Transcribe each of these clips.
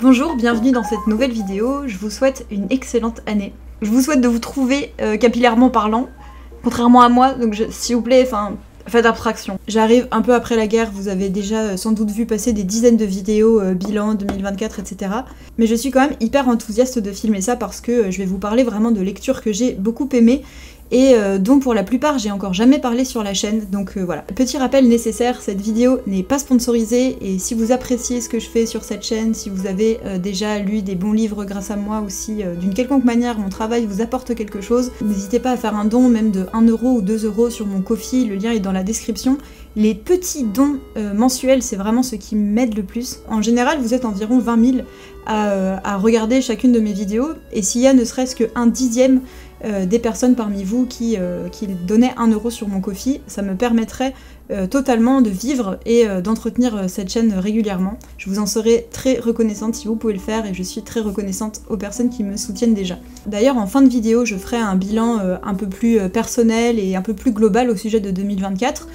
Bonjour, bienvenue dans cette nouvelle vidéo, je vous souhaite une excellente année. Je vous souhaite de vous trouver capillairement parlant, contrairement à moi, donc s'il vous plaît, faites abstraction. J'arrive un peu après la guerre, vous avez déjà sans doute vu passer des dizaines de vidéos bilan 2024, etc. Mais je suis quand même hyper enthousiaste de filmer ça parce que je vais vous parler vraiment de lectures que j'ai beaucoup aimées et dont pour la plupart j'ai encore jamais parlé sur la chaîne, donc voilà. Petit rappel nécessaire, cette vidéo n'est pas sponsorisée et si vous appréciez ce que je fais sur cette chaîne, si vous avez déjà lu des bons livres grâce à moi ou si d'une quelconque manière mon travail vous apporte quelque chose, n'hésitez pas à faire un don même de 1 € ou 2 € sur mon Ko-fi, le lien est dans la description. Les petits dons mensuels, c'est vraiment ce qui m'aide le plus. En général, vous êtes environ 20 000 à regarder chacune de mes vidéos, et s'il y a ne serait-ce qu'un dixième des personnes parmi vous qui donnaient 1 € sur mon Ko-fi, ça me permettrait totalement de vivre et d'entretenir cette chaîne régulièrement. Je vous en serai très reconnaissante si vous pouvez le faire et je suis très reconnaissante aux personnes qui me soutiennent déjà. D'ailleurs, en fin de vidéo, je ferai un bilan un peu plus personnel et un peu plus global au sujet de 2024.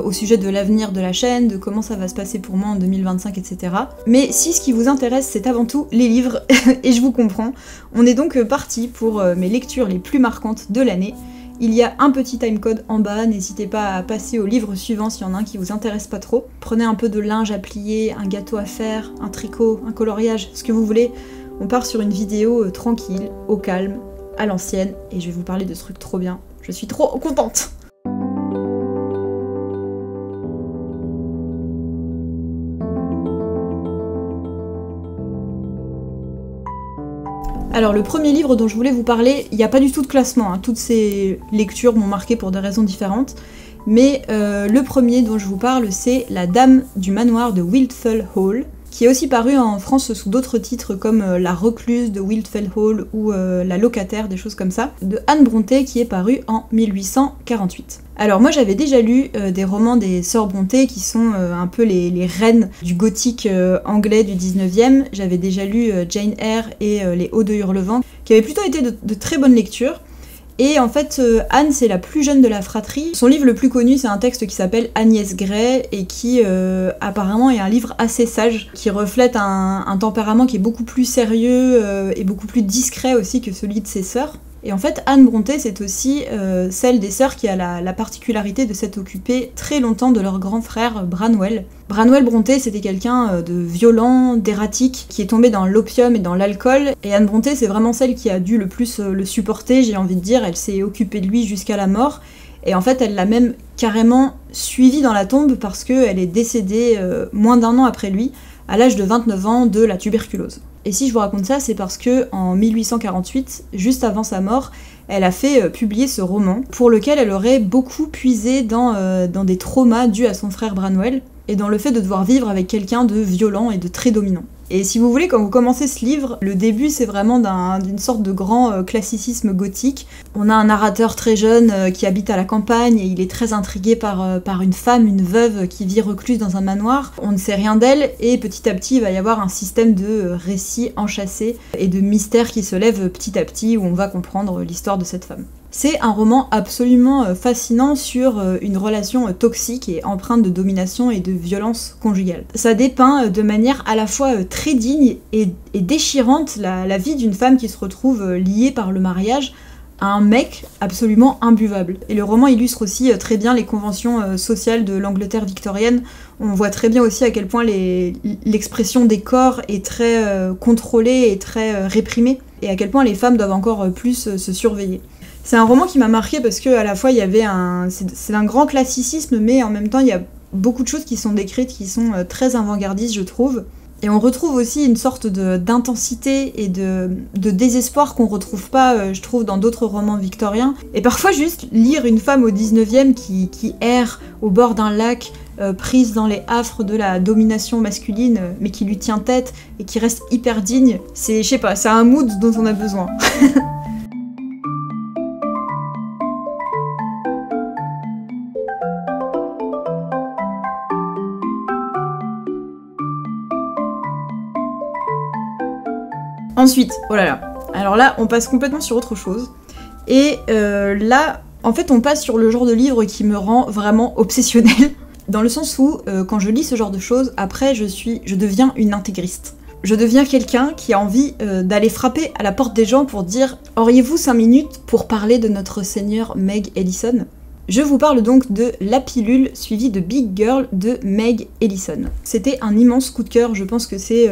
Au sujet de l'avenir de la chaîne, de comment ça va se passer pour moi en 2025, etc. Mais si ce qui vous intéresse c'est avant tout les livres, et je vous comprends, on est donc parti pour mes lectures les plus marquantes de l'année. Il y a un petit timecode en bas, n'hésitez pas à passer au livre suivant s'il y en a un qui vous intéresse pas trop. Prenez un peu de linge à plier, un gâteau à faire, un tricot, un coloriage, ce que vous voulez. On part sur une vidéo tranquille, au calme, à l'ancienne, et je vais vous parler de ce truc trop bien. Je suis trop contente! Alors le premier livre dont je voulais vous parler, il n'y a pas du tout de classement, hein. Toutes ces lectures m'ont marqué pour des raisons différentes, mais le premier dont je vous parle c'est La Dame du Manoir de Wildfell Hall, qui est aussi paru en France sous d'autres titres comme La Recluse de Wildfell Hall ou La Locataire, des choses comme ça, de Anne Brontë qui est paru en 1848. Alors moi j'avais déjà lu des romans des Sœurs Brontë qui sont un peu les reines du gothique anglais du 19e. J'avais déjà lu Jane Eyre et Les Hauts de Hurlevent, qui avaient plutôt été de très bonnes lectures. Et en fait, Anne, c'est la plus jeune de la fratrie. Son livre le plus connu, c'est un texte qui s'appelle Agnès Grey, et qui apparemment est un livre assez sage, qui reflète un tempérament qui est beaucoup plus sérieux et beaucoup plus discret aussi que celui de ses sœurs. Et en fait, Anne Brontë, c'est aussi celle des sœurs qui a la particularité de s'être occupée très longtemps de leur grand frère Branwell. Branwell Brontë, c'était quelqu'un de violent, d'erratique, qui est tombé dans l'opium et dans l'alcool, et Anne Brontë, c'est vraiment celle qui a dû le plus le supporter, j'ai envie de dire, elle s'est occupée de lui jusqu'à la mort, et en fait, elle l'a même carrément suivi dans la tombe parce qu'elle est décédée moins d'1 an après lui, à l'âge de 29 ans, de la tuberculose. Et si je vous raconte ça, c'est parce que en 1848, juste avant sa mort, elle a fait publier ce roman, pour lequel elle aurait beaucoup puisé dans des traumas dus à son frère Branwell, et dans le fait de devoir vivre avec quelqu'un de violent et de très dominant. Et si vous voulez, quand vous commencez ce livre, le début c'est vraiment d'une sorte de grand classicisme gothique. On a un narrateur très jeune qui habite à la campagne et il est très intrigué par une femme, une veuve qui vit recluse dans un manoir. On ne sait rien d'elle et petit à petit il va y avoir un système de récits enchâssés et de mystères qui se lèvent petit à petit où on va comprendre l'histoire de cette femme. C'est un roman absolument fascinant sur une relation toxique et empreinte de domination et de violence conjugale. Ça dépeint de manière à la fois très digne et déchirante la vie d'une femme qui se retrouve liée par le mariage à un mec absolument imbuvable. Et le roman illustre aussi très bien les conventions sociales de l'Angleterre victorienne. On voit très bien aussi à quel point l'expression des corps est très contrôlée et très réprimée, et à quel point les femmes doivent encore plus se surveiller. C'est un roman qui m'a marqué parce que à la fois il y avait c'est un grand classicisme, mais en même temps il y a beaucoup de choses qui sont décrites qui sont très avant-gardistes, je trouve. Et on retrouve aussi une sorte d'intensité et de désespoir qu'on retrouve pas, je trouve, dans d'autres romans victoriens. Et parfois juste lire une femme au 19e qui erre au bord d'un lac, prise dans les affres de la domination masculine, mais qui lui tient tête et qui reste hyper digne, je sais pas, c'est un mood dont on a besoin. Ensuite, oh là là, alors là on passe complètement sur autre chose, Et là, en fait, on passe sur le genre de livre qui me rend vraiment obsessionnelle, dans le sens où, quand je lis ce genre de choses, après, je deviens une intégriste. Je deviens quelqu'un qui a envie d'aller frapper à la porte des gens pour dire « Auriez-vous 5 minutes pour parler de notre seigneur Meg Ellison ?» Je vous parle donc de La Pilule, suivie de Big Girl de Meg Ellison. C'était un immense coup de cœur, je pense que c'est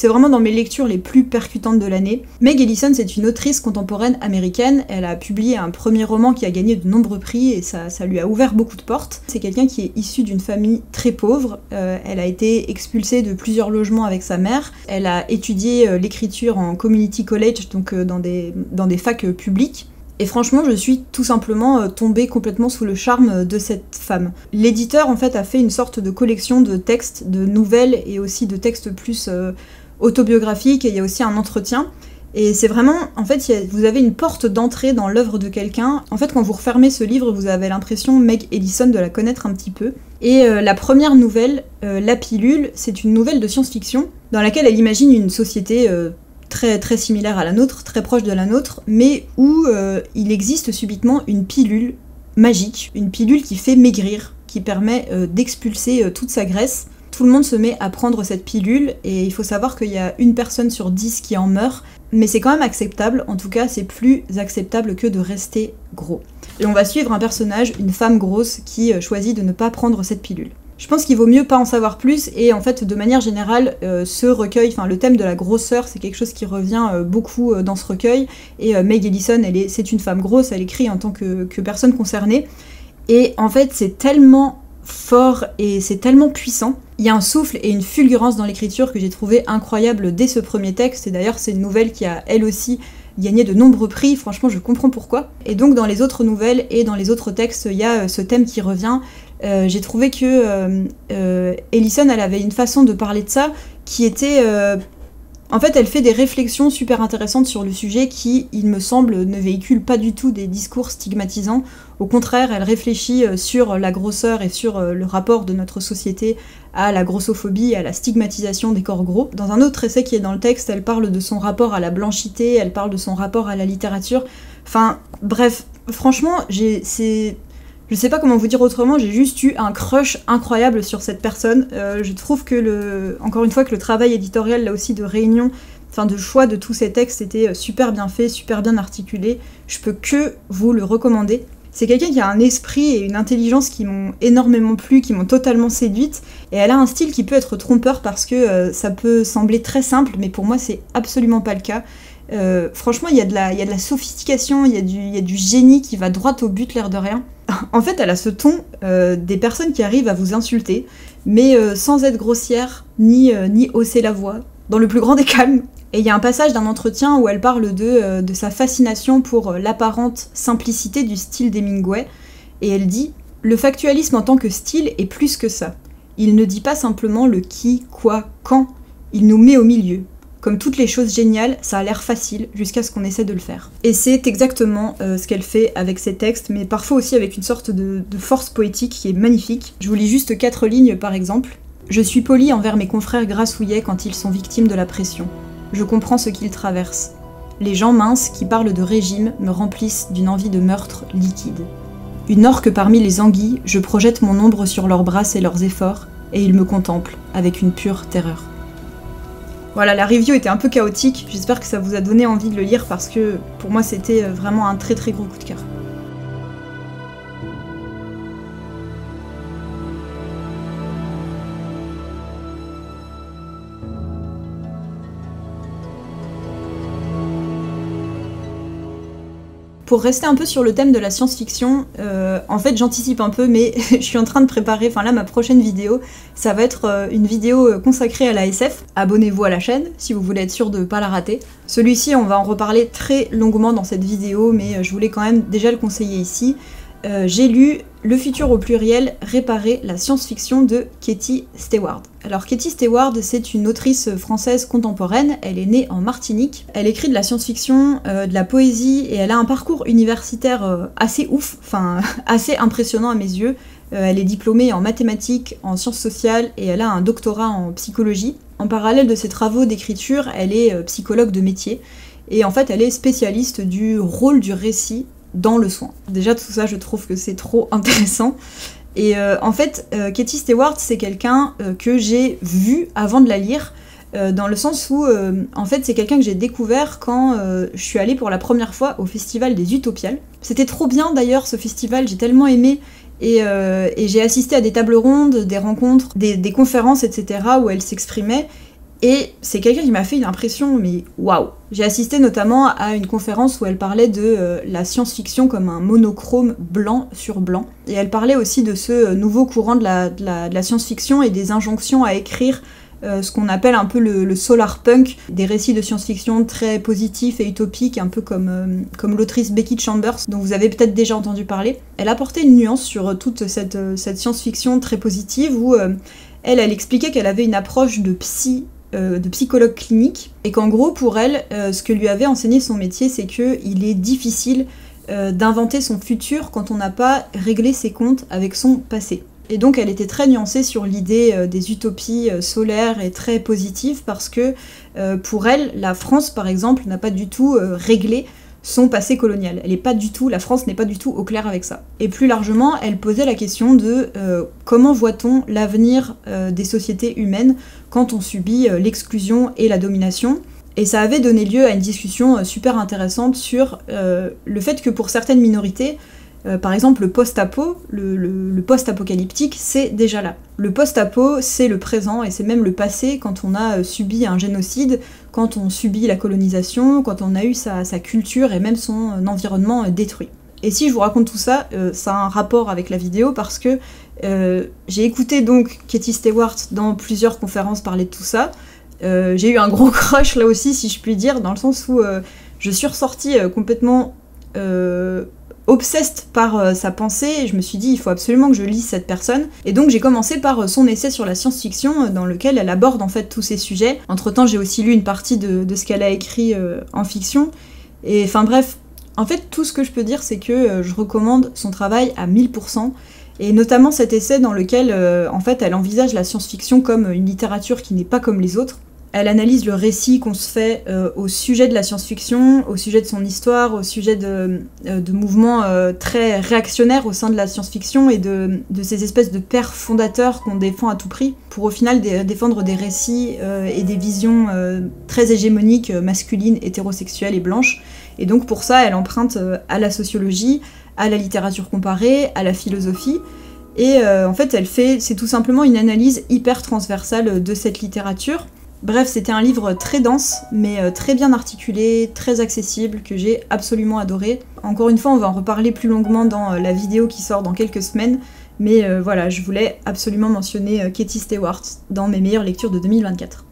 vraiment dans mes lectures les plus percutantes de l'année. Meg Ellison, c'est une autrice contemporaine américaine, elle a publié un premier roman qui a gagné de nombreux prix et ça lui a ouvert beaucoup de portes. C'est quelqu'un qui est issu d'une famille très pauvre, elle a été expulsée de plusieurs logements avec sa mère, elle a étudié l'écriture en community college, donc dans des facs publiques. Et franchement, je suis tout simplement tombée complètement sous le charme de cette femme. L'éditeur, en fait, a fait une sorte de collection de textes, de nouvelles et aussi de textes plus autobiographiques, et il y a aussi un entretien. Et c'est vraiment, en fait, vous avez une porte d'entrée dans l'œuvre de quelqu'un. En fait, quand vous refermez ce livre, vous avez l'impression, Meg Ellison, de la connaître un petit peu. Et la première nouvelle, La Pilule, c'est une nouvelle de science-fiction, dans laquelle elle imagine une société très, très similaire à la nôtre, très proche de la nôtre, mais où il existe subitement une pilule magique, une pilule qui fait maigrir, qui permet d'expulser toute sa graisse. Tout le monde se met à prendre cette pilule, et il faut savoir qu'il y a 1 personne sur 10 qui en meurt, mais c'est quand même acceptable, en tout cas c'est plus acceptable que de rester gros. Et on va suivre un personnage, une femme grosse, qui choisit de ne pas prendre cette pilule. Je pense qu'il vaut mieux pas en savoir plus, et en fait, de manière générale, ce recueil, enfin le thème de la grosseur, c'est quelque chose qui revient beaucoup dans ce recueil, et Meg Ellison, c'est une femme grosse, elle écrit en tant que personne concernée, et en fait, c'est tellement fort et c'est tellement puissant. Il y a un souffle et une fulgurance dans l'écriture que j'ai trouvé incroyable dès ce premier texte, et d'ailleurs, c'est une nouvelle qui a, elle aussi, gagné de nombreux prix, franchement je comprends pourquoi. Et donc dans les autres nouvelles et dans les autres textes, il y a ce thème qui revient. J'ai trouvé que Ellison, elle avait une façon de parler de ça qui était... En fait, elle fait des réflexions super intéressantes sur le sujet qui, il me semble, ne véhicule pas du tout des discours stigmatisants. Au contraire, elle réfléchit sur la grosseur et sur le rapport de notre société à la grossophobie et à la stigmatisation des corps gros. Dans un autre essai qui est dans le texte, elle parle de son rapport à la blanchité, elle parle de son rapport à la littérature. Enfin, bref, franchement, je sais pas comment vous dire autrement, j'ai juste eu un crush incroyable sur cette personne. Je trouve que encore une fois, que le travail éditorial, là aussi, de réunion, enfin de choix de tous ces textes était super bien fait, super bien articulé. Je peux que vous le recommander. C'est quelqu'un qui a un esprit et une intelligence qui m'ont énormément plu, qui m'ont totalement séduite, et elle a un style qui peut être trompeur parce que ça peut sembler très simple, mais pour moi c'est absolument pas le cas. Franchement, il y a de la sophistication, il y a du génie qui va droit au but, l'air de rien. En fait, elle a ce ton des personnes qui arrivent à vous insulter, mais sans être grossière, ni hausser la voix, dans le plus grand des calmes. Et il y a un passage d'un entretien où elle parle de sa fascination pour l'apparente simplicité du style d'Hemingway, et elle dit « Le factualisme en tant que style est plus que ça. Il ne dit pas simplement le qui, quoi, quand, il nous met au milieu. Comme toutes les choses géniales, ça a l'air facile jusqu'à ce qu'on essaie de le faire. » Et c'est exactement ce qu'elle fait avec ses textes, mais parfois aussi avec une sorte de force poétique qui est magnifique. Je vous lis juste 4 lignes par exemple. « Je suis polie envers mes confrères grassouillets quand ils sont victimes de la pression. Je comprends ce qu'ils traversent. Les gens minces qui parlent de régime me remplissent d'une envie de meurtre liquide. Une orque parmi les anguilles, je projette mon ombre sur leurs bras et leurs efforts, et ils me contemplent avec une pure terreur. » Voilà, la review était un peu chaotique, j'espère que ça vous a donné envie de le lire parce que pour moi c'était vraiment un très très gros coup de cœur. Pour rester un peu sur le thème de la science-fiction, en fait j'anticipe un peu, mais je suis en train de préparer, enfin là ma prochaine vidéo, ça va être une vidéo consacrée à la SF. Abonnez-vous à la chaîne si vous voulez être sûr de ne pas la rater. Celui-ci, on va en reparler très longuement dans cette vidéo, mais je voulais quand même déjà le conseiller ici. J'ai lu Le futur au pluriel, réparer la science-fiction de Katie Stewart. Alors Katie Stewart, c'est une autrice française contemporaine, elle est née en Martinique. Elle écrit de la science-fiction, de la poésie, et elle a un parcours universitaire assez ouf, enfin assez impressionnant à mes yeux. Elle est diplômée en mathématiques, en sciences sociales, et elle a un doctorat en psychologie. En parallèle de ses travaux d'écriture, elle est psychologue de métier. et en fait elle est spécialiste du rôle du récit dans le soin. Déjà tout ça je trouve que c'est trop intéressant. Et en fait, Katie Stewart, c'est quelqu'un que j'ai vu avant de la lire, dans le sens où, en fait, c'est quelqu'un que j'ai découvert quand je suis allée pour la première fois au Festival des Utopiales. C'était trop bien d'ailleurs, ce festival, j'ai tellement aimé, et j'ai assisté à des tables rondes, des rencontres, des conférences, etc., où elle s'exprimait, et c'est quelqu'un qui m'a fait une impression, mais waouh! J'ai assisté notamment à une conférence où elle parlait de la science-fiction comme un monochrome blanc sur blanc. Et elle parlait aussi de ce nouveau courant de la science-fiction et des injonctions à écrire ce qu'on appelle un peu le solar punk, des récits de science-fiction très positifs et utopiques, un peu comme l'autrice Becky Chambers, dont vous avez peut-être déjà entendu parler. Elle apportait une nuance sur toute cette science-fiction très positive où elle expliquait qu'elle avait une approche de psychologue clinique, et qu'en gros pour elle, ce que lui avait enseigné son métier, c'est qu'il est difficile d'inventer son futur quand on n'a pas réglé ses comptes avec son passé. Et donc elle était très nuancée sur l'idée des utopies solaires et très positive, parce que pour elle, la France par exemple n'a pas du tout réglé son passé colonial. La France n'est pas du tout au clair avec ça. Et plus largement, elle posait la question de comment voit-on l'avenir des sociétés humaines quand on subit l'exclusion et la domination. Et ça avait donné lieu à une discussion super intéressante sur le fait que pour certaines minorités, par exemple le post-apo, le post-apocalyptique, c'est déjà là. Le post-apo, c'est le présent et c'est même le passé quand on a subi un génocide, quand on subit la colonisation, quand on a eu sa culture et même son environnement détruit. Et si je vous raconte tout ça, ça a un rapport avec la vidéo parce que j'ai écouté donc Katie Stewart dans plusieurs conférences parler de tout ça. J'ai eu un gros crush là aussi, si je puis dire, dans le sens où je suis ressortie complètement obsessed par sa pensée, et je me suis dit il faut absolument que je lise cette personne, et donc j'ai commencé par son essai sur la science-fiction dans lequel elle aborde en fait tous ces sujets. Entre temps j'ai aussi lu une partie de ce qu'elle a écrit en fiction, et enfin bref, en fait tout ce que je peux dire c'est que je recommande son travail à 1000%, et notamment cet essai dans lequel en fait elle envisage la science-fiction comme une littérature qui n'est pas comme les autres. Elle analyse le récit qu'on se fait au sujet de la science-fiction, au sujet de son histoire, au sujet de mouvements très réactionnaires au sein de la science-fiction et de ces espèces de pères fondateurs qu'on défend à tout prix pour au final défendre des récits et des visions très hégémoniques, masculines, hétérosexuelles et blanches. Et donc pour ça, elle emprunte à la sociologie, à la littérature comparée, à la philosophie. Et en fait, c'est tout simplement une analyse hyper transversale de cette littérature. Bref, c'était un livre très dense, mais très bien articulé, très accessible, que j'ai absolument adoré. Encore une fois, on va en reparler plus longuement dans la vidéo qui sort dans quelques semaines, mais voilà, je voulais absolument mentionner Katie Stewart dans mes meilleures lectures de 2024.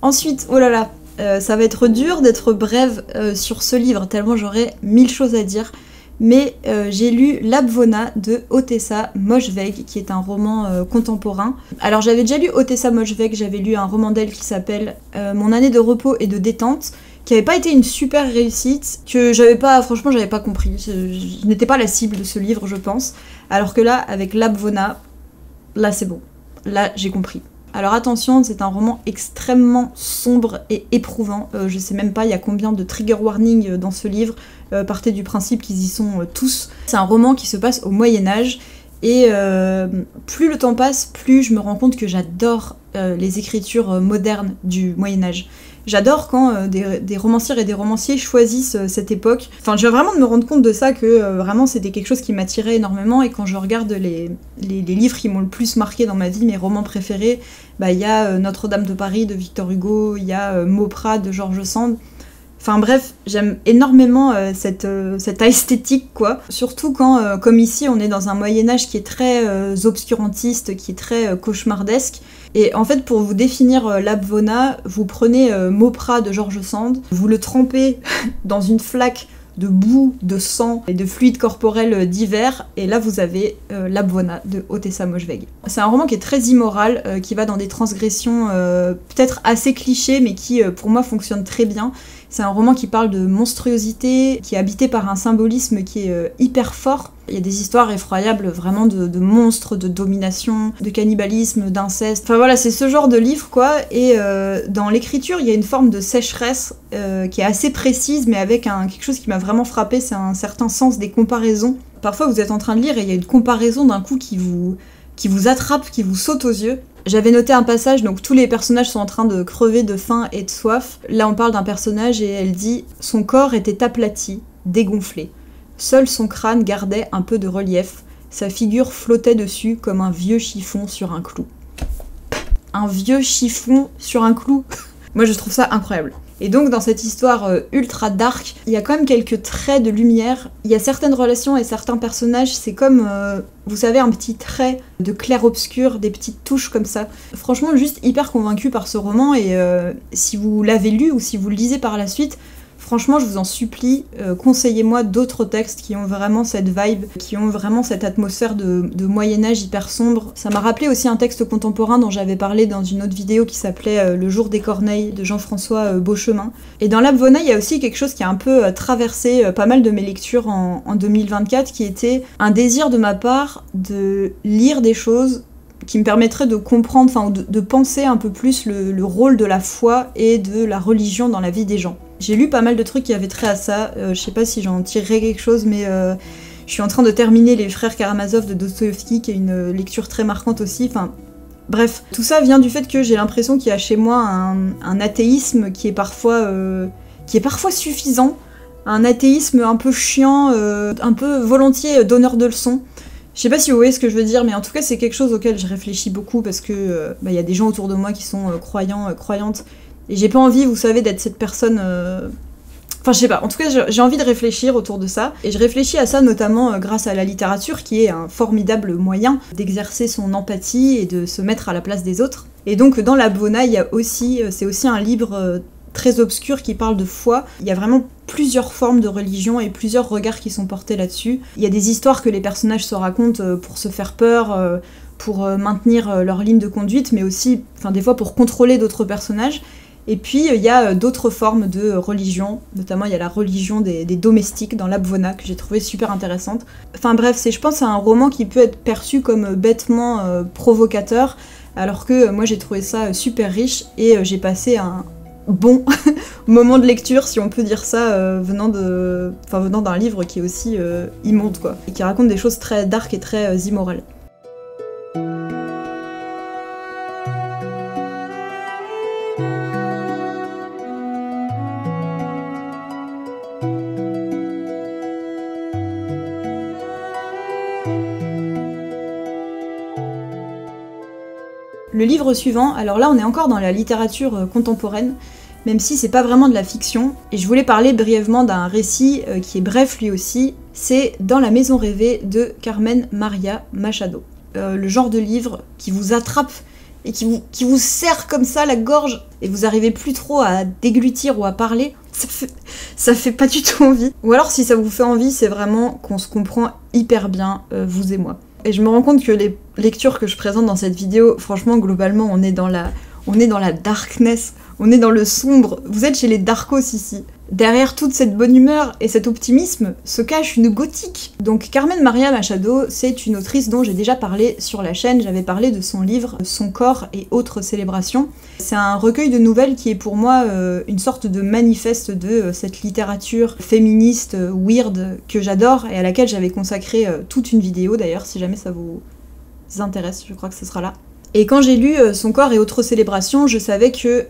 Ensuite, oh là là, ça va être dur d'être brève sur ce livre, tellement j'aurais 1000 choses à dire, mais j'ai lu L'Abvona de Ottessa Moshfegh, qui est un roman contemporain. Alors j'avais déjà lu Ottessa Moshfegh, j'avais lu un roman d'elle qui s'appelle Mon année de repos et de détente, qui avait pas été une super réussite, que franchement j'avais pas compris, je n'étais pas la cible de ce livre je pense, alors que là, avec L'Abvona, là c'est bon, là j'ai compris. Alors attention, c'est un roman extrêmement sombre et éprouvant. Je sais même pas il y a combien de trigger warnings dans ce livre. Partez du principe qu'ils y sont tous. C'est un roman qui se passe au Moyen-Âge. Et plus le temps passe, plus je me rends compte que j'adore les écritures modernes du Moyen-Âge. J'adore quand des romancières et des romanciers choisissent cette époque. Enfin, je viens vraiment de me rendre compte de ça, que vraiment c'était quelque chose qui m'attirait énormément, et quand je regarde les livres qui m'ont le plus marqué dans ma vie, mes romans préférés, bah, y a Notre-Dame de Paris de Victor Hugo, il y a Mauprat de George Sand. Enfin bref, j'aime énormément cette esthétique, quoi. Surtout quand, comme ici, on est dans un Moyen-Âge qui est très obscurantiste, qui est très cauchemardesque. Et en fait, pour vous définir l'Abvona, vous prenez Mauprat de George Sand, vous le trempez dans une flaque de boue, de sang et de fluides corporels divers, et là vous avez L'Abvona de Ottessa Moshfegh. C'est un roman qui est très immoral, qui va dans des transgressions peut-être assez clichés, mais qui pour moi fonctionne très bien. C'est un roman qui parle de monstruosité, qui est habité par un symbolisme qui est hyper fort. Il y a des histoires effroyables vraiment de monstres, de domination, de cannibalisme, d'inceste. Enfin voilà, c'est ce genre de livre quoi. Et dans l'écriture, il y a une forme de sécheresse qui est assez précise, mais avec quelque chose qui m'a vraiment frappée, c'est un certain sens des comparaisons. Parfois vous êtes en train de lire et il y a une comparaison d'un coup qui vous attrape, qui vous saute aux yeux. J'avais noté un passage, donc tous les personnages sont en train de crever de faim et de soif. Là on parle d'un personnage et elle dit « Son corps était aplati, dégonflé. Seul son crâne gardait un peu de relief. Sa figure flottait dessus comme un vieux chiffon sur un clou. » Un vieux chiffon sur un clou. Moi je trouve ça incroyable. Et donc dans cette histoire ultra dark, il y a quand même quelques traits de lumière. Il y a certaines relations et certains personnages, c'est comme, vous savez, un petit trait de clair-obscur, des petites touches comme ça. Franchement, juste hyper convaincue par ce roman, et si vous l'avez lu ou si vous le lisez par la suite, franchement, je vous en supplie, conseillez-moi d'autres textes qui ont vraiment cette vibe, qui ont vraiment cette atmosphère de Moyen-Âge hyper sombre. Ça m'a rappelé aussi un texte contemporain dont j'avais parlé dans une autre vidéo qui s'appelait Le jour des corneilles de Jean-François Beauchemin. Et dans l'Abvona, il y a aussi quelque chose qui a un peu traversé pas mal de mes lectures en 2024, qui était un désir de ma part de lire des choses qui me permettrait de comprendre, enfin de penser un peu plus le rôle de la foi et de la religion dans la vie des gens. J'ai lu pas mal de trucs qui avaient trait à ça, je sais pas si j'en tirerai quelque chose, mais je suis en train de terminer Les Frères Karamazov de Dostoïevski, qui est une lecture très marquante aussi, enfin bref. Tout ça vient du fait que j'ai l'impression qu'il y a chez moi un athéisme qui est parfois suffisant, un athéisme un peu chiant, un peu volontiers donneur de leçons. Je sais pas si vous voyez ce que je veux dire, mais en tout cas c'est quelque chose auquel je réfléchis beaucoup parce que y a des gens autour de moi qui sont croyants, croyantes, et j'ai pas envie, vous savez, d'être cette personne... Enfin je sais pas, en tout cas j'ai envie de réfléchir autour de ça, et je réfléchis à ça notamment grâce à la littérature, qui est un formidable moyen d'exercer son empathie et de se mettre à la place des autres. Et donc dans l'Abvona, c'est aussi un livre très obscur qui parle de foi. Il y a vraiment plusieurs formes de religion et plusieurs regards qui sont portés là-dessus. Il y a des histoires que les personnages se racontent pour se faire peur, pour maintenir leur ligne de conduite, mais aussi, des fois pour contrôler d'autres personnages. Et puis il y a d'autres formes de religion, notamment il y a la religion des domestiques dans l'Abvona, que j'ai trouvé super intéressante. Enfin bref, je pense à un roman qui peut être perçu comme bêtement provocateur, alors que moi j'ai trouvé ça super riche, et j'ai passé un bon moment de lecture, si on peut dire ça, venant d'un livre qui est aussi immonde, quoi, et qui raconte des choses très dark et très immorales. Le livre suivant, alors là on est encore dans la littérature contemporaine, même si c'est pas vraiment de la fiction, et je voulais parler brièvement d'un récit qui est bref lui aussi, c'est Dans la maison rêvée de Carmen Maria Machado. Le genre de livre qui vous attrape et qui vous serre comme ça la gorge, et vous arrivez plus trop à déglutir ou à parler, ça fait pas du tout envie. Ou alors si ça vous fait envie, c'est vraiment qu'on se comprend hyper bien, vous et moi. Et je me rends compte que les lectures que je présente dans cette vidéo, franchement, globalement, on est dans la darkness, on est dans le sombre. Vous êtes chez les darkos ici. Derrière toute cette bonne humeur et cet optimisme se cache une gothique. Donc Carmen Maria Machado, c'est une autrice dont j'ai déjà parlé sur la chaîne. J'avais parlé de son livre « Son corps et autres célébrations ». C'est un recueil de nouvelles qui est pour moi une sorte de manifeste de cette littérature féministe weird que j'adore, et à laquelle j'avais consacré toute une vidéo d'ailleurs, si jamais ça vous intéresse, je crois que ce sera là. Et quand j'ai lu Son corps et autres célébrations, je savais que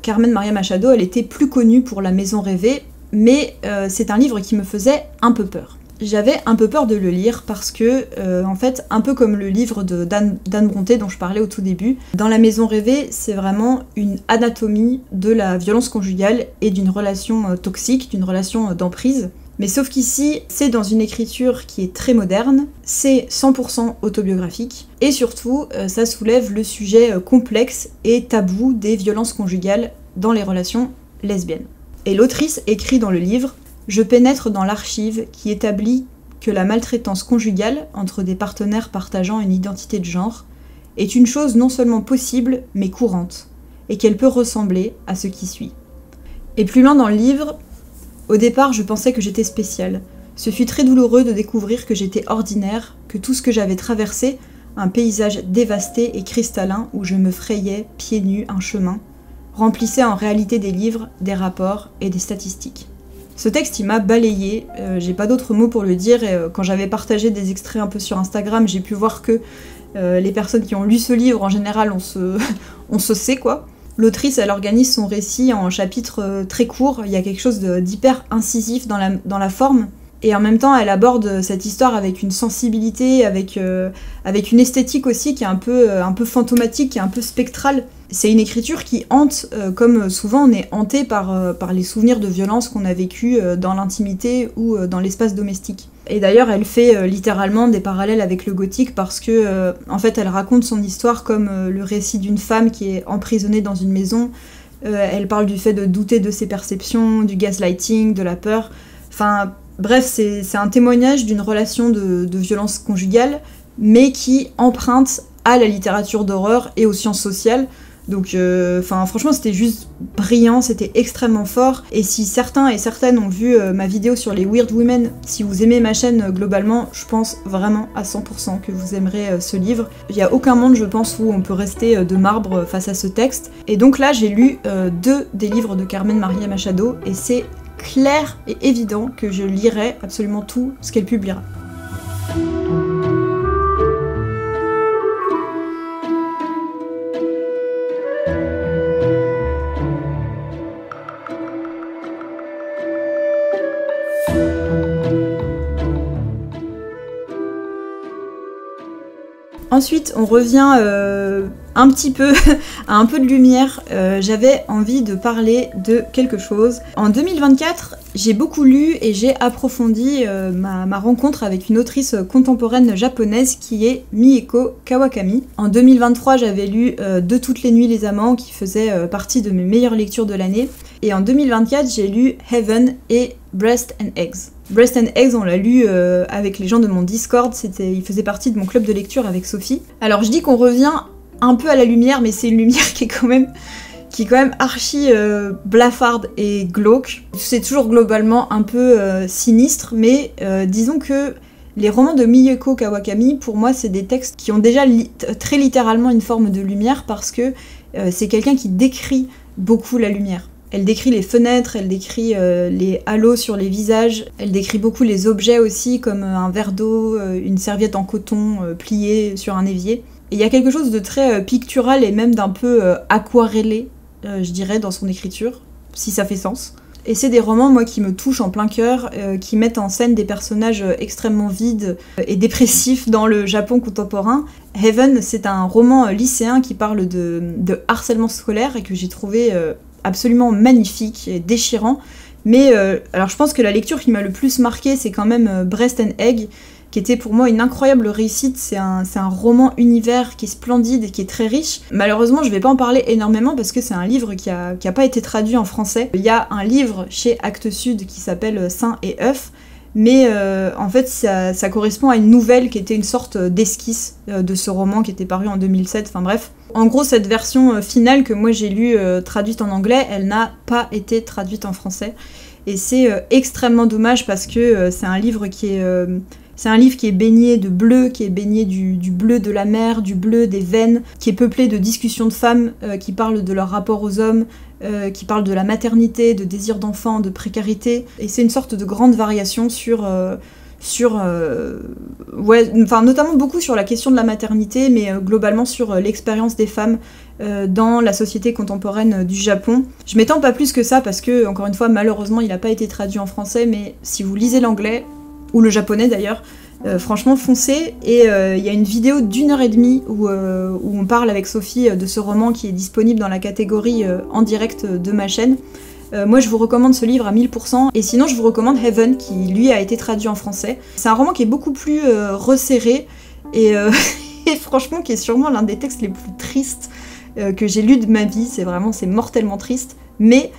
Carmen Maria Machado, elle était plus connue pour La maison rêvée, mais c'est un livre qui me faisait un peu peur. J'avais un peu peur de le lire parce que, en fait, un peu comme le livre d'Anne Brontë dont je parlais au tout début, Dans la maison rêvée, c'est vraiment une anatomie de la violence conjugale et d'une relation toxique, d'une relation d'emprise. Mais sauf qu'ici, c'est dans une écriture qui est très moderne, c'est 100% autobiographique, et surtout, ça soulève le sujet complexe et tabou des violences conjugales dans les relations lesbiennes. Et l'autrice écrit dans le livre « Je pénètre dans l'archive qui établit que la maltraitance conjugale entre des partenaires partageant une identité de genre est une chose non seulement possible, mais courante, et qu'elle peut ressembler à ce qui suit. Et plus loin dans le livre, au départ je pensais que j'étais spéciale. Ce fut très douloureux de découvrir que j'étais ordinaire, que tout ce que j'avais traversé, un paysage dévasté et cristallin où je me frayais, pieds nus, un chemin, remplissait en réalité des livres, des rapports et des statistiques. Ce texte, il m'a balayée, j'ai pas d'autres mots pour le dire, et quand j'avais partagé des extraits un peu sur Instagram, j'ai pu voir que les personnes qui ont lu ce livre, en général, on se sait quoi. L'autrice, elle organise son récit en chapitres très courts, il y a quelque chose d'hyper incisif dans la forme, et en même temps, elle aborde cette histoire avec une sensibilité, avec une esthétique aussi qui est un peu fantomatique, qui est un peu spectrale. C'est une écriture qui hante, comme souvent on est hanté par les souvenirs de violence qu'on a vécu dans l'intimité ou dans l'espace domestique. Et d'ailleurs, elle fait littéralement des parallèles avec le gothique parce que, en fait, elle raconte son histoire comme le récit d'une femme qui est emprisonnée dans une maison. Elle parle du fait de douter de ses perceptions, du gaslighting, de la peur. Enfin, bref, c'est un témoignage d'une relation de violence conjugale, mais qui emprunte à la littérature d'horreur et aux sciences sociales. Donc, franchement, c'était juste brillant, c'était extrêmement fort. Et si certains et certaines ont vu ma vidéo sur les Weird Women, si vous aimez ma chaîne globalement, je pense vraiment à 100% que vous aimerez ce livre. Il n'y a aucun monde, je pense, où on peut rester de marbre face à ce texte. Et donc là, j'ai lu 2 des livres de Carmen Maria Machado, et c'est clair et évident que je lirai absolument tout ce qu'elle publiera. Ensuite, on revient un petit peu à un peu de lumière. J'avais envie de parler de quelque chose. En 2024, j'ai beaucoup lu et j'ai approfondi ma rencontre avec une autrice contemporaine japonaise qui est Mieko Kawakami. En 2023, j'avais lu De toutes les nuits les amants, qui faisait partie de mes meilleures lectures de l'année. Et en 2024, j'ai lu Heaven et Breast and Eggs. Breast and Eggs, on l'a lu avec les gens de mon Discord, il faisait partie de mon club de lecture avec Sophie. Alors je dis qu'on revient un peu à la lumière, mais c'est une lumière qui est quand même archi blafarde et glauque. C'est toujours globalement un peu sinistre, mais disons que les romans de Mieko Kawakami, pour moi, c'est des textes qui ont déjà très littéralement une forme de lumière, parce que c'est quelqu'un qui décrit beaucoup la lumière. Elle décrit les fenêtres, elle décrit les halos sur les visages, elle décrit beaucoup les objets aussi, comme un verre d'eau, une serviette en coton pliée sur un évier. Et il y a quelque chose de très pictural et même d'un peu aquarellé, je dirais, dans son écriture, si ça fait sens. Et c'est des romans, moi, qui me touchent en plein cœur, qui mettent en scène des personnages extrêmement vides et dépressifs dans le Japon contemporain. Heaven, c'est un roman lycéen qui parle de harcèlement scolaire et que j'ai trouvé absolument magnifique et déchirant. Mais alors je pense que la lecture qui m'a le plus marqué, c'est quand même Breast and Egg, qui était pour moi une incroyable réussite. C'est un roman univers qui est splendide et qui est très riche. Malheureusement, je vais pas en parler énormément parce que c'est un livre qui a pas été traduit en français. Il y a un livre chez Actes Sud qui s'appelle Seins et œufs, mais en fait ça correspond à une nouvelle qui était une sorte d'esquisse de ce roman qui était paru en 2007, enfin bref. En gros, cette version finale que moi j'ai lue traduite en anglais, elle n'a pas été traduite en français. Et c'est extrêmement dommage parce que c'est un livre qui est baigné de bleu, qui est baigné du bleu de la mer, du bleu des veines, qui est peuplé de discussions de femmes qui parlent de leur rapport aux hommes, qui parlent de la maternité, de désir d'enfant, de précarité. Et c'est une sorte de grande variation notamment beaucoup sur la question de la maternité, mais globalement sur l'expérience des femmes dans la société contemporaine du Japon. Je m'étends pas plus que ça parce que, encore une fois, malheureusement, il n'a pas été traduit en français, mais si vous lisez l'anglais, ou le japonais d'ailleurs, franchement foncez. Et il y a une vidéo d'1h30 où on parle avec Sophie de ce roman qui est disponible dans la catégorie en direct de ma chaîne. Moi je vous recommande ce livre à 1000%, et sinon je vous recommande Heaven qui lui a été traduit en français. C'est un roman qui est beaucoup plus resserré et franchement qui est sûrement l'un des textes les plus tristes que j'ai lu de ma vie. C'est mortellement triste, mais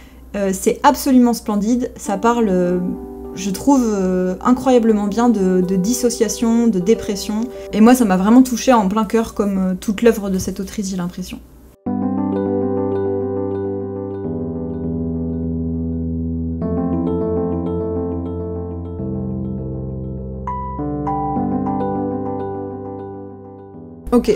c'est absolument splendide. Ça parle, je trouve, incroyablement bien de dissociation, de dépression, et moi ça m'a vraiment touchée en plein cœur, comme toute l'œuvre de cette autrice, j'ai l'impression. Ok,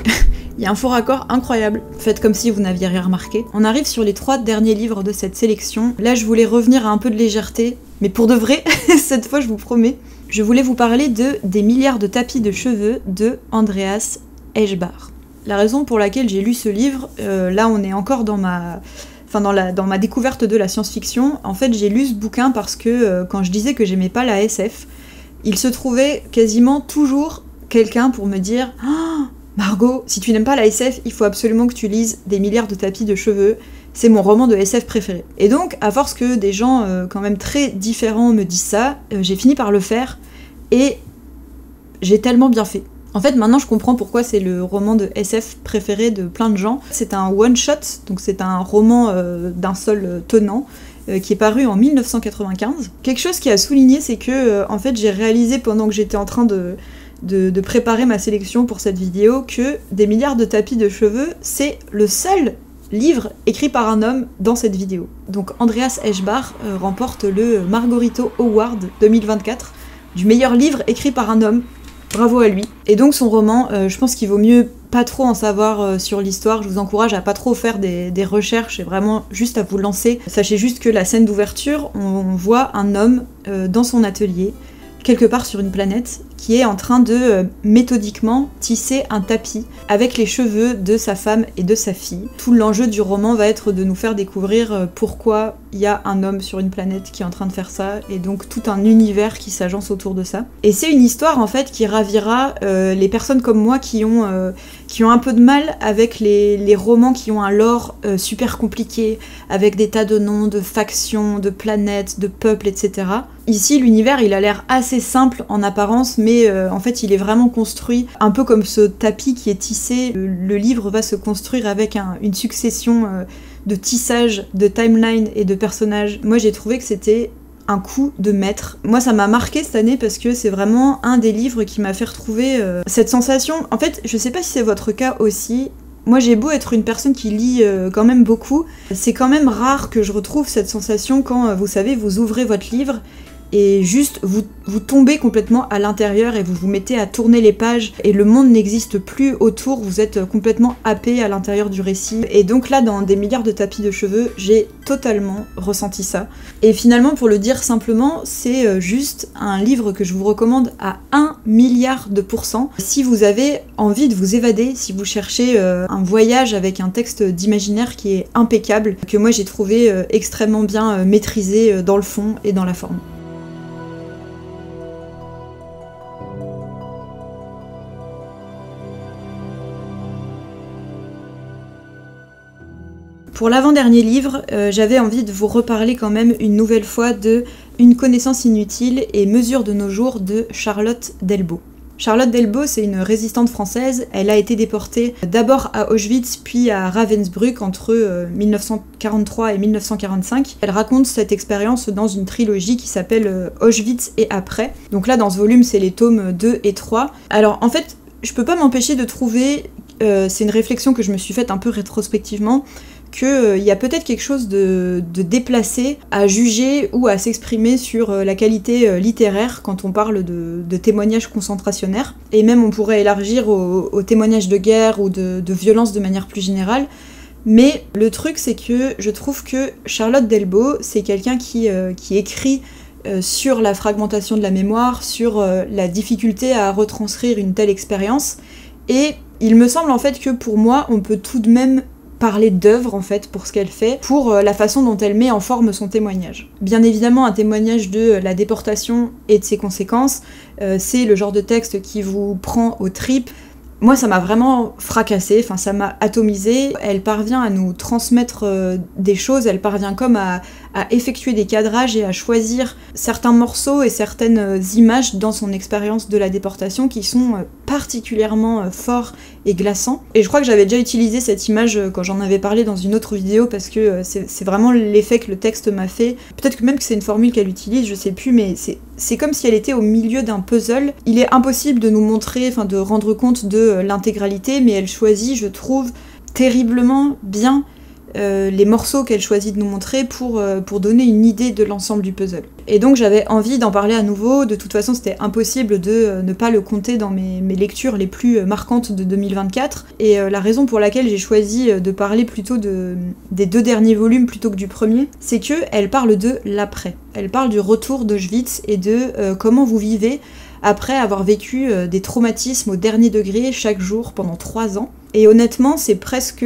il y a un faux raccord incroyable. Faites comme si vous n'aviez rien remarqué. On arrive sur les 3 derniers livres de cette sélection. Là, je voulais revenir à un peu de légèreté, mais pour de vrai, cette fois, je vous promets. Je voulais vous parler de Des milliards de tapis de cheveux de Andreas Eschbach. La raison pour laquelle j'ai lu ce livre, là on est encore dans ma découverte de la science-fiction. En fait, j'ai lu ce bouquin parce que quand je disais que j'aimais pas la SF, il se trouvait quasiment toujours quelqu'un pour me dire oh, Margot, si tu n'aimes pas la SF, il faut absolument que tu lises Des milliards de tapis de cheveux. C'est mon roman de SF préféré. Et donc, à force que des gens quand même très différents me disent ça, j'ai fini par le faire et j'ai tellement bien fait. En fait, maintenant je comprends pourquoi c'est le roman de SF préféré de plein de gens. C'est un one-shot, donc c'est un roman d'un seul tenant, qui est paru en 1995. Quelque chose qui a souligné, c'est que en fait, j'ai réalisé pendant que j'étais en train de préparer ma sélection pour cette vidéo que Des milliards de tapis de cheveux, c'est le seul livre écrit par un homme dans cette vidéo. Donc Andreas Eschbach remporte le Margarito Award 2024 du meilleur livre écrit par un homme. Bravo à lui. Et donc son roman, je pense qu'il vaut mieux pas trop en savoir sur l'histoire. Je vous encourage à pas trop faire des recherches et vraiment juste à vous lancer. Sachez juste que la scène d'ouverture, on voit un homme dans son atelier, quelque part sur une planète, qui est en train de méthodiquement tisser un tapis avec les cheveux de sa femme et de sa fille. Tout l'enjeu du roman va être de nous faire découvrir pourquoi il y a un homme sur une planète qui est en train de faire ça, et donc tout un univers qui s'agence autour de ça. Et c'est une histoire en fait qui ravira les personnes comme moi qui ont un peu de mal avec les romans qui ont un lore super compliqué, avec des tas de noms, de factions, de planètes, de peuples, etc. Ici, l'univers, il a l'air assez simple en apparence, mais en fait, il est vraiment construit un peu comme ce tapis qui est tissé. Le livre va se construire avec une succession de tissages, de timelines et de personnages. Moi, j'ai trouvé que c'était un coup de maître. Moi, ça m'a marqué cette année parce que c'est vraiment un des livres qui m'a fait retrouver cette sensation. En fait, je sais pas si c'est votre cas aussi. Moi, j'ai beau être une personne qui lit quand même beaucoup, c'est quand même rare que je retrouve cette sensation quand, vous savez, vous ouvrez votre livre et juste vous tombez complètement à l'intérieur et vous vous mettez à tourner les pages et le monde n'existe plus autour, vous êtes complètement happé à l'intérieur du récit. Et donc là, dans Des milliards de tapis de cheveux, j'ai totalement ressenti ça. Et finalement, pour le dire simplement, c'est juste un livre que je vous recommande à 1 milliard de %. Si vous avez envie de vous évader, si vous cherchez un voyage avec un texte d'imaginaire qui est impeccable, que moi j'ai trouvé extrêmement bien maîtrisé dans le fond et dans la forme. Pour l'avant-dernier livre, j'avais envie de vous reparler quand même une nouvelle fois de Une connaissance inutile et mesure de nos jours de Charlotte Delbo. Charlotte Delbo, c'est une résistante française. Elle a été déportée d'abord à Auschwitz puis à Ravensbrück entre 1943 et 1945. Elle raconte cette expérience dans une trilogie qui s'appelle Auschwitz et après. Donc là, dans ce volume, c'est les tomes 2 et 3. Alors en fait, je peux pas m'empêcher de trouver, c'est une réflexion que je me suis faite un peu rétrospectivement, qu'il y a peut-être quelque chose de déplacé à juger ou à s'exprimer sur la qualité littéraire quand on parle de témoignages concentrationnaires. Et même on pourrait élargir aux témoignages de guerre ou de violence de manière plus générale. Mais le truc, c'est que je trouve que Charlotte Delbo, c'est quelqu'un qui écrit sur la fragmentation de la mémoire, sur la difficulté à retranscrire une telle expérience. Et il me semble en fait que pour moi, on peut tout de même parler d'œuvre en fait pour ce qu'elle fait, pour la façon dont elle met en forme son témoignage. Bien évidemment, un témoignage de la déportation et de ses conséquences, c'est le genre de texte qui vous prend aux tripes. Moi, ça m'a vraiment fracassée, enfin ça m'a atomisée. Elle parvient à nous transmettre des choses, elle parvient comme à effectuer des cadrages et à choisir certains morceaux et certaines images dans son expérience de la déportation qui sont particulièrement forts et glaçants. Et je crois que j'avais déjà utilisé cette image quand j'en avais parlé dans une autre vidéo parce que c'est vraiment l'effet que le texte m'a fait. Peut-être que même que c'est une formule qu'elle utilise, je sais plus, mais c'est comme si elle était au milieu d'un puzzle. Il est impossible de nous montrer, enfin de rendre compte de l'intégralité, mais elle choisit, je trouve, terriblement bien les morceaux qu'elle choisit de nous montrer pour donner une idée de l'ensemble du puzzle. Et donc j'avais envie d'en parler à nouveau, de toute façon c'était impossible de ne pas le compter dans mes lectures les plus marquantes de 2024, et la raison pour laquelle j'ai choisi de parler plutôt des 2 derniers volumes plutôt que du premier, c'est qu'elle parle de l'après. Elle parle du retour d'Auschwitz et de comment vous vivez après avoir vécu des traumatismes au dernier degré chaque jour pendant 3 ans. Et honnêtement, c'est presque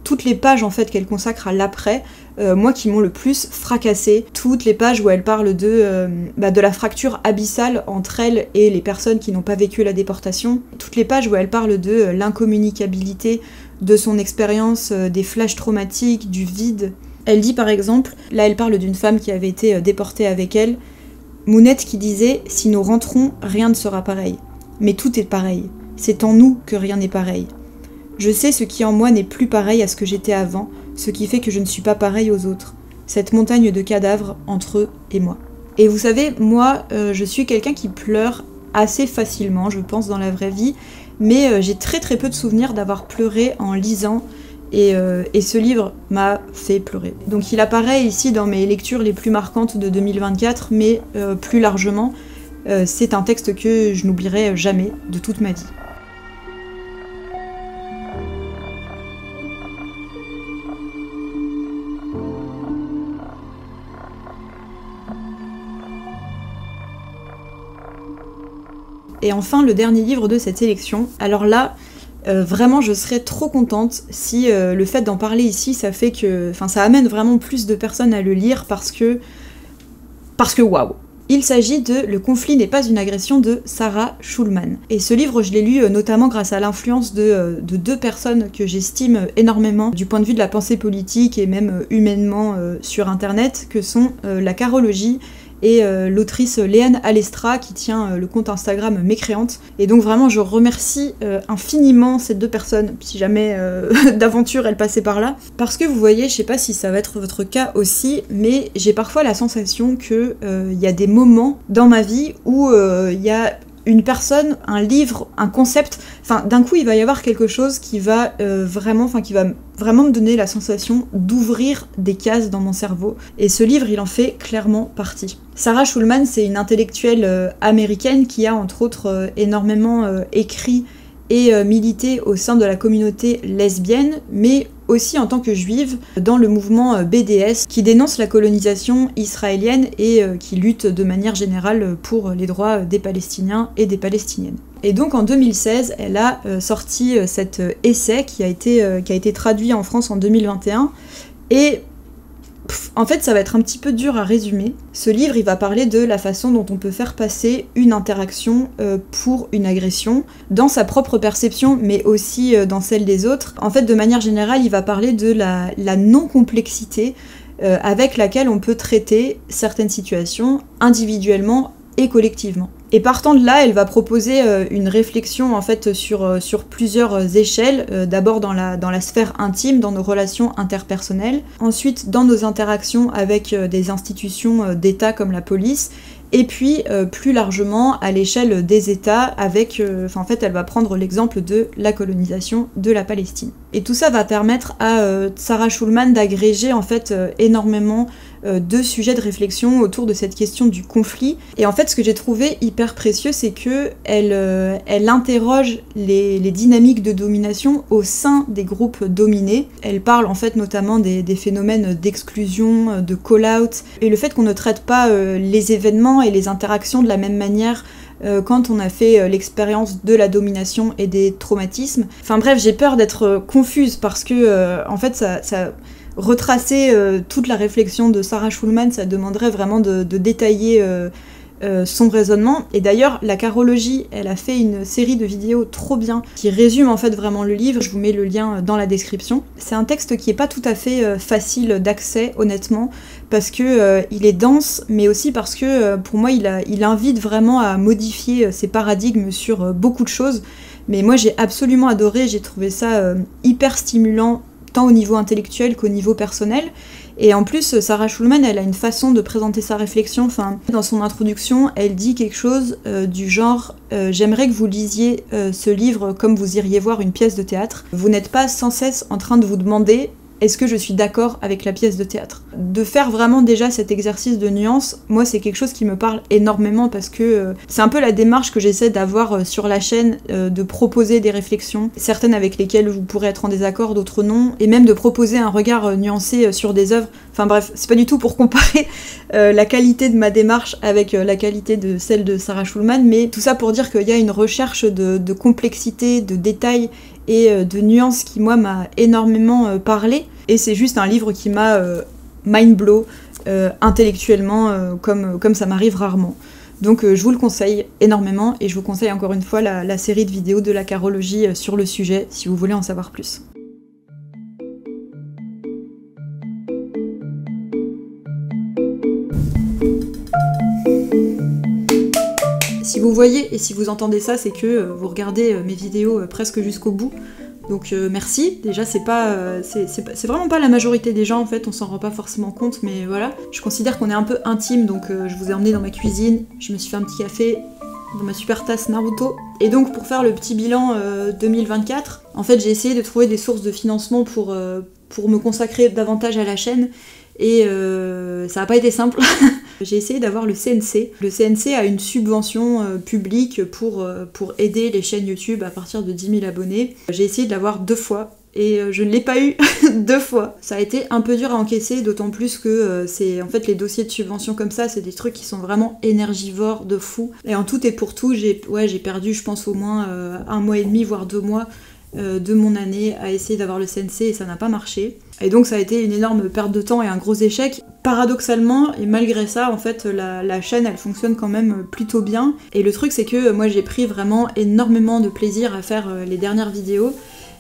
toutes les pages en fait qu'elle consacre à l'après, moi qui m'ont le plus fracassée. Toutes les pages où elle parle de la fracture abyssale entre elle et les personnes qui n'ont pas vécu la déportation. Toutes les pages où elle parle de l'incommunicabilité de son expérience, des flashs traumatiques, du vide. Elle dit par exemple, là elle parle d'une femme qui avait été déportée avec elle, Mounette qui disait « Si nous rentrons, rien ne sera pareil. Mais tout est pareil. C'est en nous que rien n'est pareil. Je sais ce qui en moi n'est plus pareil à ce que j'étais avant, ce qui fait que je ne suis pas pareil aux autres. Cette montagne de cadavres entre eux et moi. » Et vous savez, moi, je suis quelqu'un qui pleure assez facilement, je pense, dans la vraie vie, mais j'ai très très peu de souvenirs d'avoir pleuré en lisant, et ce livre m'a fait pleurer. Donc il apparaît ici dans mes lectures les plus marquantes de 2024, mais plus largement, c'est un texte que je n'oublierai jamais de toute ma vie. Et enfin, le dernier livre de cette sélection. Alors là, vraiment, je serais trop contente si le fait d'en parler ici, ça fait que... Enfin, ça amène vraiment plus de personnes à le lire parce que waouh. Il s'agit de Le conflit n'est pas une agression de Sarah Schulman. Et ce livre, je l'ai lu notamment grâce à l'influence de 2 personnes que j'estime énormément du point de vue de la pensée politique et même humainement sur internet, que sont la carologie et l'autrice Léane Alestra qui tient le compte Instagram Mécréante. Et donc vraiment je remercie infiniment ces 2 personnes, si jamais d'aventure elles passaient par là, parce que vous voyez, je sais pas si ça va être votre cas aussi, mais j'ai parfois la sensation que y a des moments dans ma vie où il y a une personne, un livre, un concept, enfin d'un coup il va y avoir quelque chose qui va vraiment me donner la sensation d'ouvrir des cases dans mon cerveau, et ce livre il en fait clairement partie. Sarah Schulman, c'est une intellectuelle américaine qui a entre autres énormément écrit et milité au sein de la communauté lesbienne, mais aussi en tant que juive dans le mouvement BDS qui dénonce la colonisation israélienne et qui lutte de manière générale pour les droits des Palestiniens et des Palestiniennes. Et donc en 2016, elle a sorti cet essai qui a été traduit en France en 2021, et en fait, ça va être un petit peu dur à résumer. Ce livre, il va parler de la façon dont on peut faire passer une interaction pour une agression, dans sa propre perception, mais aussi dans celle des autres. En fait, de manière générale, il va parler de la non-complexité avec laquelle on peut traiter certaines situations individuellement et collectivement. Et partant de là, elle va proposer une réflexion en fait sur plusieurs échelles. D'abord dans la sphère intime, dans nos relations interpersonnelles. Ensuite dans nos interactions avec des institutions d'État comme la police. Et puis plus largement à l'échelle des États avec... en fait, elle va prendre l'exemple de la colonisation de la Palestine. Et tout ça va permettre à Sarah Schulman d'agréger en fait énormément de sujets de réflexion autour de cette question du conflit. Et en fait, ce que j'ai trouvé hyper précieux, c'est que elle interroge les dynamiques de domination au sein des groupes dominés. Elle parle en fait notamment des phénomènes d'exclusion, de call-out, et le fait qu'on ne traite pas les événements et les interactions de la même manière quand on a fait l'expérience de la domination et des traumatismes. Enfin bref, j'ai peur d'être confuse parce que en fait ça retracer toute la réflexion de Sarah Schulman, ça demanderait vraiment de détailler son raisonnement. Et d'ailleurs, la carologie, elle a fait une série de vidéos trop bien qui résume en fait vraiment le livre. Je vous mets le lien dans la description. C'est un texte qui est pas tout à fait facile d'accès, honnêtement, parce que il est dense, mais aussi parce que pour moi, il invite vraiment à modifier ses paradigmes sur beaucoup de choses. Mais moi, j'ai absolument adoré, j'ai trouvé ça hyper stimulant, tant au niveau intellectuel qu'au niveau personnel. Et en plus, Sarah Schulman, elle a une façon de présenter sa réflexion. Enfin, dans son introduction, elle dit quelque chose du genre j'aimerais que vous lisiez ce livre comme vous iriez voir une pièce de théâtre. Vous n'êtes pas sans cesse en train de vous demander est-ce que je suis d'accord avec la pièce de théâtre? De faire vraiment déjà cet exercice de nuance, moi c'est quelque chose qui me parle énormément parce que c'est un peu la démarche que j'essaie d'avoir sur la chaîne, de proposer des réflexions, certaines avec lesquelles vous pourrez être en désaccord, d'autres non, et même de proposer un regard nuancé sur des œuvres. Enfin bref, c'est pas du tout pour comparer la qualité de ma démarche avec la qualité de celle de Sarah Schulman, mais tout ça pour dire qu'il y a une recherche de complexité, de détails et de nuances qui moi m'a énormément parlé, et c'est juste un livre qui m'a mind blow intellectuellement comme ça m'arrive rarement. Donc je vous le conseille énormément, et je vous conseille encore une fois la série de vidéos de la carologie sur le sujet si vous voulez en savoir plus. Si vous voyez et si vous entendez ça, c'est que vous regardez mes vidéos presque jusqu'au bout. Donc merci, déjà c'est vraiment pas la majorité des gens en fait, on s'en rend pas forcément compte, mais voilà. Je considère qu'on est un peu intime, donc je vous ai emmené dans ma cuisine, je me suis fait un petit café dans ma super tasse Naruto. Et donc pour faire le petit bilan 2024, en fait j'ai essayé de trouver des sources de financement pour me consacrer davantage à la chaîne, et ça n'a pas été simple. J'ai essayé d'avoir le CNC. Le CNC a une subvention publique pour aider les chaînes YouTube à partir de 10 000 abonnés. J'ai essayé de l'avoir 2 fois et je ne l'ai pas eu 2 fois. Ça a été un peu dur à encaisser, d'autant plus que c'est en fait les dossiers de subvention comme ça, c'est des trucs qui sont vraiment énergivores de fou. Et en tout et pour tout, j'ai perdu je pense au moins 1 mois et demi, voire 2 mois de mon année à essayer d'avoir le CNC, et ça n'a pas marché. Et donc ça a été une énorme perte de temps et un gros échec. Paradoxalement, et malgré ça, en fait, la chaîne, elle fonctionne quand même plutôt bien. Et le truc, c'est que moi, j'ai pris vraiment énormément de plaisir à faire les dernières vidéos.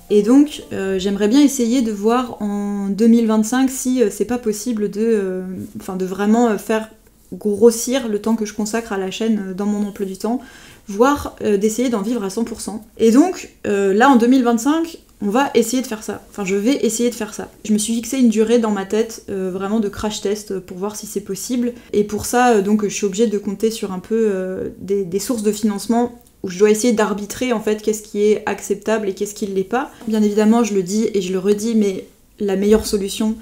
Et donc, j'aimerais bien essayer de voir en 2025 si c'est pas possible de vraiment faire grossir le temps que je consacre à la chaîne dans mon emploi du temps, voire d'essayer d'en vivre à 100%. Et donc, là, en 2025, on va essayer de faire ça. Enfin, je vais essayer de faire ça. Je me suis fixé une durée dans ma tête, vraiment de crash test, pour voir si c'est possible. Et pour ça, donc, je suis obligée de compter sur un peu des sources de financement où je dois essayer d'arbitrer, en fait, qu'est-ce qui est acceptable et qu'est-ce qui ne l'est pas. Bien évidemment, je le dis et je le redis, mais la meilleure solution,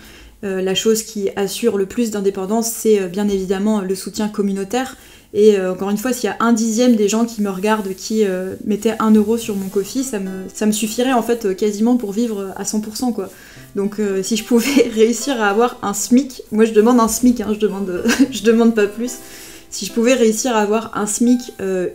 la chose qui assure le plus d'indépendance, c'est bien évidemment le soutien communautaire. Et encore une fois, s'il y a 1/10 des gens qui me regardent qui mettaient 1 euro sur mon Ko-fi, ça me suffirait en fait quasiment pour vivre à 100% quoi. Donc si je pouvais réussir à avoir un SMIC, moi je demande un SMIC, hein, je demande pas plus. Si je pouvais réussir à avoir un SMIC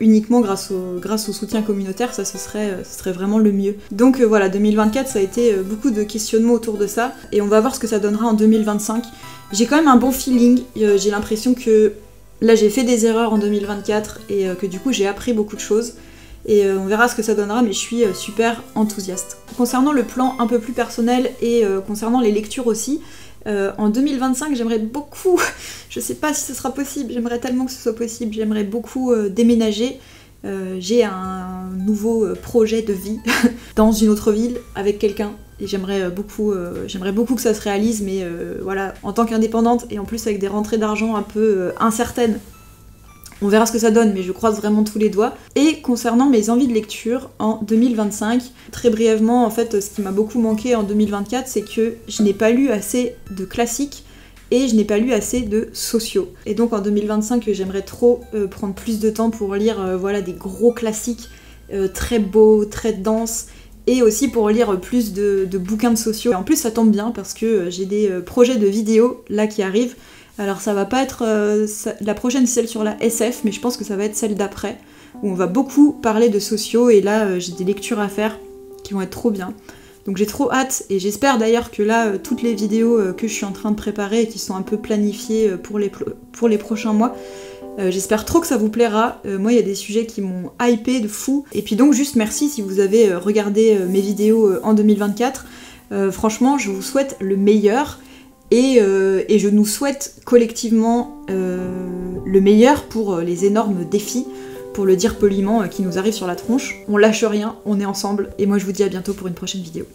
uniquement grâce au soutien communautaire, ça ce serait vraiment le mieux. Donc voilà, 2024 ça a été beaucoup de questionnements autour de ça, et on va voir ce que ça donnera en 2025. J'ai quand même un bon feeling, j'ai l'impression que là j'ai fait des erreurs en 2024 et que du coup j'ai appris beaucoup de choses. Et on verra ce que ça donnera, mais je suis super enthousiaste. Concernant le plan un peu plus personnel et concernant les lectures aussi, en 2025 j'aimerais beaucoup, je sais pas si ce sera possible, j'aimerais tellement que ce soit possible, j'aimerais beaucoup déménager. J'ai un nouveau projet de vie dans une autre ville avec quelqu'un, et j'aimerais beaucoup que ça se réalise, mais voilà, en tant qu'indépendante et en plus avec des rentrées d'argent un peu incertaines, on verra ce que ça donne, mais je croise vraiment tous les doigts. Et concernant mes envies de lecture en 2025, très brièvement, en fait, ce qui m'a beaucoup manqué en 2024, c'est que je n'ai pas lu assez de classiques et je n'ai pas lu assez de sociaux. Et donc en 2025, j'aimerais trop prendre plus de temps pour lire voilà, des gros classiques très beaux, très denses, et aussi pour lire plus de bouquins de sociaux. Et en plus, ça tombe bien parce que j'ai des projets de vidéos là qui arrivent. Alors ça va pas être la prochaine, c'est celle sur la SF, mais je pense que ça va être celle d'après, où on va beaucoup parler de sociaux, et là j'ai des lectures à faire qui vont être trop bien. Donc j'ai trop hâte, et j'espère d'ailleurs que là, toutes les vidéos que je suis en train de préparer et qui sont un peu planifiées pour les prochains mois, j'espère trop que ça vous plaira. Moi il y a des sujets qui m'ont hypé de fou, et puis donc juste merci si vous avez regardé mes vidéos en 2024. Franchement je vous souhaite le meilleur. Et je nous souhaite collectivement le meilleur pour les énormes défis, pour le dire poliment, qui nous arrivent sur la tronche. On lâche rien, on est ensemble, et moi je vous dis à bientôt pour une prochaine vidéo.